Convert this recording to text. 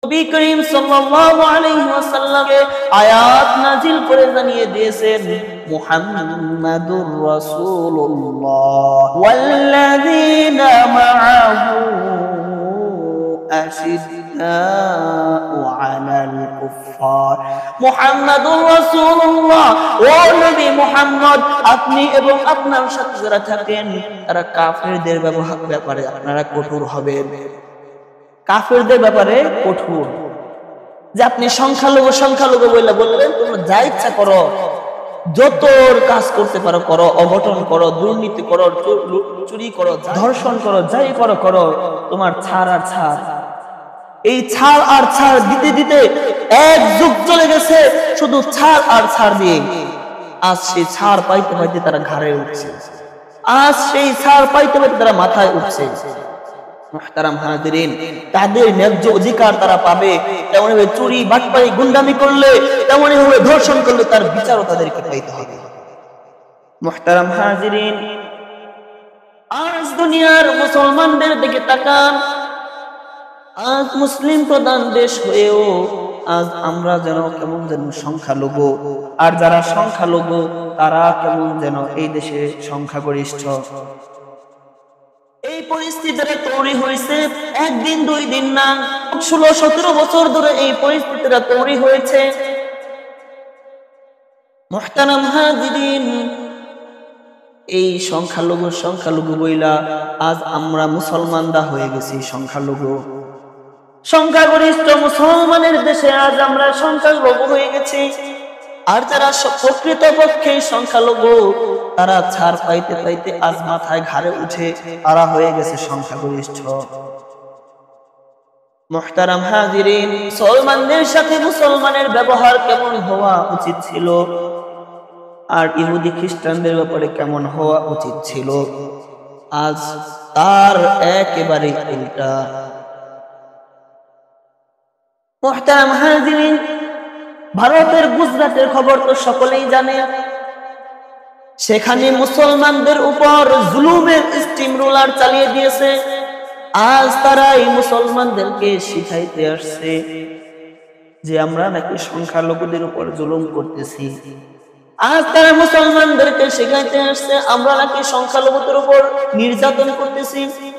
নবী করিম সাল্লাল্লাহু আলাইহি ওয়াসাল্লামকে আয়াত নাজিল করে জানিয়ে দিয়েছেন মুহাম্মাদুর রাসূলুল্লাহ ওয়াল্লাযীনা মাআহু আশিদ্দাউ আলাল কুফফার। মুহাম্মাদুর রাসূলুল্লাহ, ও নবী মুহাম্মদ, আপনি এবং আপনার সাথে যারা থাকেন তারা কাফেরদের ব্যাপারে আপনারা কঠোর হবেন। কাফেরদের ব্যাপারে কঠোর, যে আপনি সংখ্যালঘু বললেন তোমরা যা ইচ্ছা করো, যত কাজ করতে পারো করো, অঘটন করো, দুর্নীতি করো, চুরি করো, ধর্ষণ করো, যাই করো করো, তোমার ছাড় আর ছাড়। এই ছাড় আর ছাড় দিতে দিতে এক যুগ চলে গেছে শুধু ছাড় আর ছাড় দিয়ে। আজ সেই ছাড় পাইতে পাইতে তারা ঘাড়ে উঠছে, আজ সেই ছাড় পাইতে পাইতে তারা মাথায় উঠছে। মুহতারাম হাজিরিন, তাদের ন্যায্য অধিকার তারা পাবে। তেমনি ভাবে চুরি, বাটপারি, গুন্ডামি করলে, তেমনি ভাবে ধর্ষণ করলে তার বিচারও তাদেরকে পাইতে হবে। মুহতারাম হাজিরিন, আজ দুনিয়ার মুসলমানদের দিকে তাকান। আজ মুসলিম প্রধান দেশ হয়েও আজ আমরা যেন কেমন যেন সংখ্যালঘু, আর যারা সংখ্যালঘু তারা কেমন যেন এই দেশে সংখ্যাগরিষ্ঠ। এই পরিস্থিতিটা তৈরি হয়েছে একদিন দুই দিন না, 16-17 বছর ধরে এই পরিস্থিতিটা তৈরি হয়েছে। মুহতারাম হাজিরিন, এই সংখ্যালঘু বইলা আজ আমরা মুসলমানরা হয়ে গেছি সংখ্যালঘু। সংখ্যাগরিষ্ঠ মুসলমানের দেশে আজ আমরা সংখ্যালঘু হয়ে গেছি। আর যারা প্রকৃতপক্ষে সংখ্যালঘু তারা ছাড় পাইতে পাইতে আজ মাথায় ঘাড়ে উঠে তারা হয়ে গেছে সংখ্যাগরিষ্ঠ। মুহতারাম হাজিরিন, মুসলমানদের সাথে মুসলমানের ব্যবহার কেমন হওয়া উচিত ছিল, আর ইহুদি খ্রিস্টানদের ব্যাপারে কেমন হওয়া উচিত ছিল, আজ তার একেবারে উল্টা। মুহতারাম হাজিরিন, ভারতের গুজরাটের খবর তো সকলেই জানে। সেখানে মুসলমানদের উপর জুলুমের স্টিম রোলার চালিয়ে দিয়েছে। আজ তারা এই মুসলমানদেরকে শিখাইতে আসছে যে আমরা নাকি সংখ্যালঘুদের উপর জুলুম করতেছি। আজ তারা মুসলমানদেরকে শিখাইতে আসছে আমরা নাকি সংখ্যালঘুদের উপর নির্যাতন করতেছি।